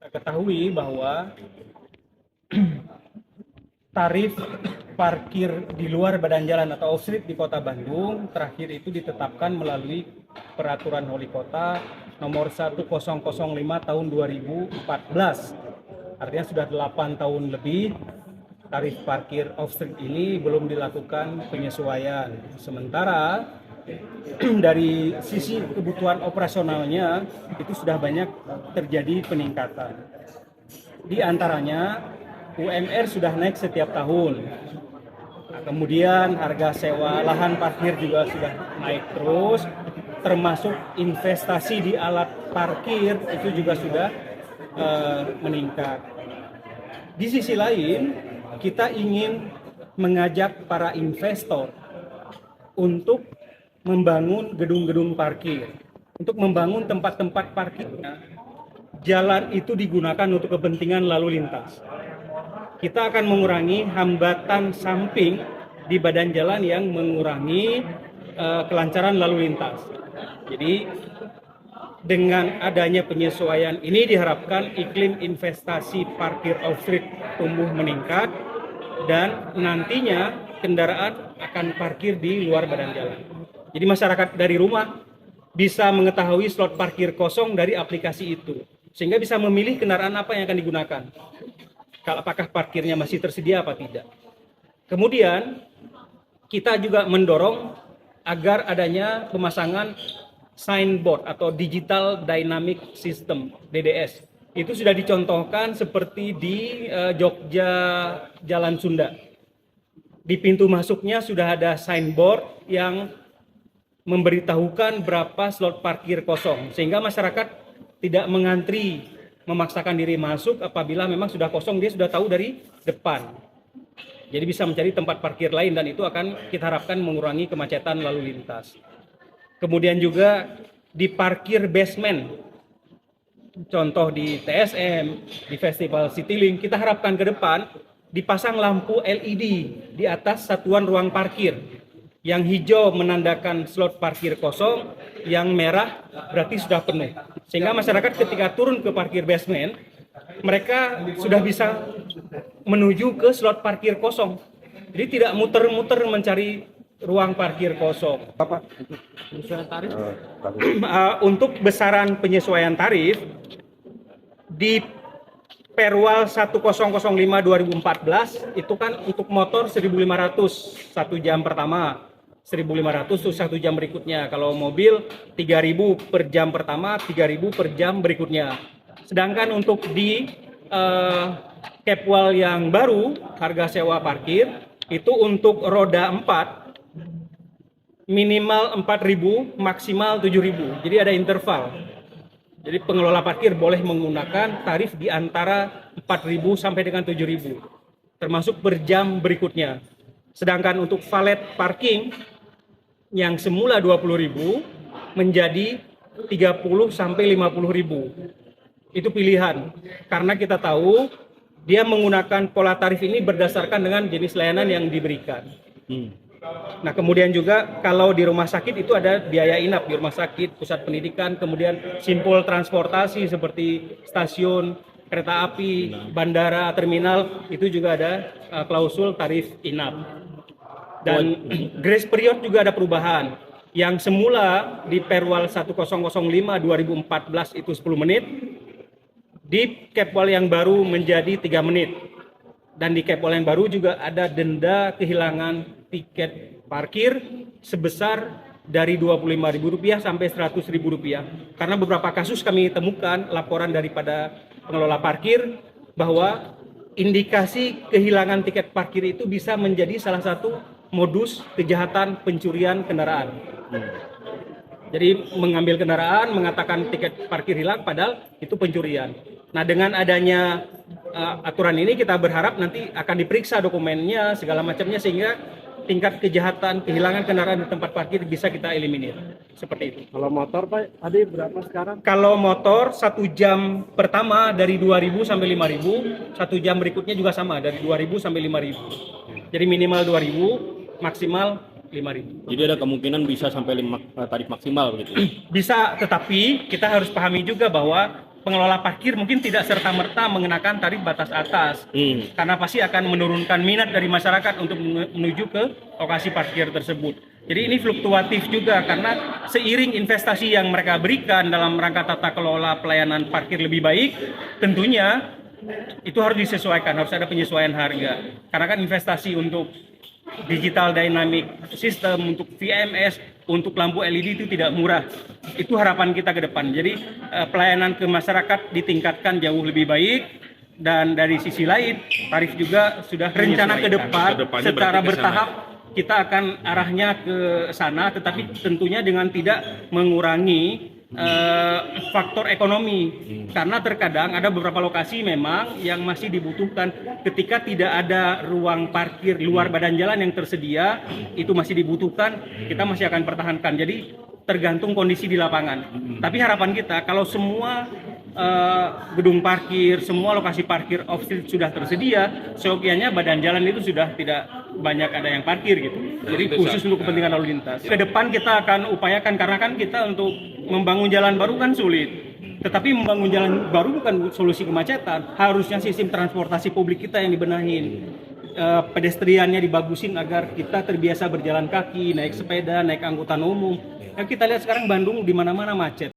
Kita ketahui bahwa tarif parkir di luar badan jalan atau off-street di Kota Bandung terakhir itu ditetapkan melalui Peraturan Wali Kota nomor 1005 tahun 2014. Artinya sudah 8 tahun lebih tarif parkir off-street ini belum dilakukan penyesuaian. Sementara dari sisi kebutuhan operasionalnya itu sudah banyak terjadi peningkatan. Di antaranya UMR sudah naik setiap tahun. Nah, kemudian harga sewa lahan parkir juga sudah naik terus, termasuk investasi di alat parkir itu juga sudah meningkat. Di sisi lain, kita ingin mengajak para investor untuk membangun gedung-gedung parkir, untuk membangun tempat-tempat parkir. Jalan itu digunakan untuk kepentingan lalu lintas. Kita akan mengurangi hambatan samping di badan jalan yang mengurangi kelancaran lalu lintas. Jadi dengan adanya penyesuaian ini diharapkan iklim investasi parkir off-street tumbuh meningkat dan nantinya kendaraan akan parkir di luar badan jalan. Jadi masyarakat dari rumah bisa mengetahui slot parkir kosong dari aplikasi itu, sehingga bisa memilih kendaraan apa yang akan digunakan. Apakah parkirnya masih tersedia apa tidak. Kemudian kita juga mendorong agar adanya pemasangan signboard atau Digital Dynamic System (DDS). Itu sudah dicontohkan seperti di Jogja Jalan Sunda. Di pintu masuknya sudah ada signboard yang memberitahukan berapa slot parkir kosong, sehingga masyarakat tidak mengantri memaksakan diri masuk. Apabila memang sudah kosong, dia sudah tahu dari depan. Jadi bisa mencari tempat parkir lain dan itu akan kita harapkan mengurangi kemacetan lalu lintas. Kemudian juga di parkir basement, contoh di TSM, di Festival Citylink, kita harapkan ke depan dipasang lampu LED di atas satuan ruang parkir. Yang hijau menandakan slot parkir kosong, yang merah berarti sudah penuh. Sehingga masyarakat ketika turun ke parkir basement, mereka sudah bisa menuju ke slot parkir kosong. Jadi tidak muter-muter mencari ruang parkir kosong. Bapak, penyesuaian tarif? Untuk besaran penyesuaian tarif, di Perwal 1005/2014 itu kan untuk motor 1.500 1 jam pertama, 1.500 untuk 1 jam berikutnya. Kalau mobil 3.000 per jam pertama, 3.000 per jam berikutnya. Sedangkan untuk di Kepwal yang baru, harga sewa parkir itu untuk roda 4 minimal 4.000, maksimal 7.000. Jadi ada interval. Jadi pengelola parkir boleh menggunakan tarif di antara 4.000 sampai dengan 7.000, termasuk per jam berikutnya. Sedangkan untuk valet parking yang semula 20.000 menjadi 30 sampai 50.000. Itu pilihan, karena kita tahu dia menggunakan pola tarif ini berdasarkan dengan jenis layanan yang diberikan. Nah, kemudian juga kalau di rumah sakit itu ada biaya inap di rumah sakit, pusat pendidikan, kemudian simpul transportasi seperti stasiun, kereta api, bandara, terminal, itu juga ada klausul tarif inap. Dan grace period juga ada perubahan. Yang semula di Perwal 1005/2014 itu 10 menit, di Kepwal yang baru menjadi 3 menit. Dan di Kepwal yang baru juga ada denda kehilangan tiket parkir sebesar dari Rp25.000 sampai Rp100.000. Karena beberapa kasus kami temukan laporan daripada pengelola parkir bahwa indikasi kehilangan tiket parkir itu bisa menjadi salah satu modus kejahatan pencurian kendaraan. Jadi mengambil kendaraan, mengatakan tiket parkir hilang, padahal itu pencurian. Nah, dengan adanya aturan ini kita berharap nanti akan diperiksa dokumennya, segala macamnya, sehingga tingkat kejahatan kehilangan kendaraan di tempat parkir bisa kita eliminir. Seperti itu. Kalau motor Pak, tadi berapa sekarang? Kalau motor 1 jam pertama dari 2.000 sampai 5.000, 1 jam berikutnya juga sama dari 2.000 sampai 5.000. Jadi minimal 2.000, maksimal 5.000. Jadi ada kemungkinan bisa sampai tarif maksimal begitu. Bisa, tetapi kita harus pahami juga bahwa pengelola parkir mungkin tidak serta-merta mengenakan tarif batas atas, karena pasti akan menurunkan minat dari masyarakat untuk menuju ke lokasi parkir tersebut. Jadi ini fluktuatif juga karena seiring investasi yang mereka berikan dalam rangka tata kelola pelayanan parkir lebih baik, tentunya itu harus disesuaikan, harus ada penyesuaian harga. Karena kan investasi untuk digital dynamic system, untuk VMS, untuk lampu LED itu tidak murah. Itu harapan kita ke depan. Jadi pelayanan ke masyarakat ditingkatkan jauh lebih baik, dan dari sisi lain tarif juga sudah rencana ke depan Kedepannya secara berarti ke sana. bertahap kita akan arahnya ke sana, tetapi tentunya dengan tidak mengurangi faktor ekonomi, karena terkadang ada beberapa lokasi memang yang masih dibutuhkan ketika tidak ada ruang parkir luar badan jalan yang tersedia, itu masih dibutuhkan, kita masih akan pertahankan. Jadi tergantung kondisi di lapangan. Tapi harapan kita kalau semua gedung parkir, semua lokasi parkir off-street sudah tersedia, seyogianya badan jalan itu sudah tidak banyak ada yang parkir gitu. Jadi khusus untuk kepentingan lalu lintas. Ke depan kita akan upayakan, karena kan kita untuk membangun jalan baru kan sulit. Tetapi membangun jalan baru bukan solusi kemacetan. Harusnya sistem transportasi publik kita yang dibenahin. Pedestriannya dibagusin agar kita terbiasa berjalan kaki, naik sepeda, naik angkutan umum. Yang kita lihat sekarang Bandung di mana-mana macet.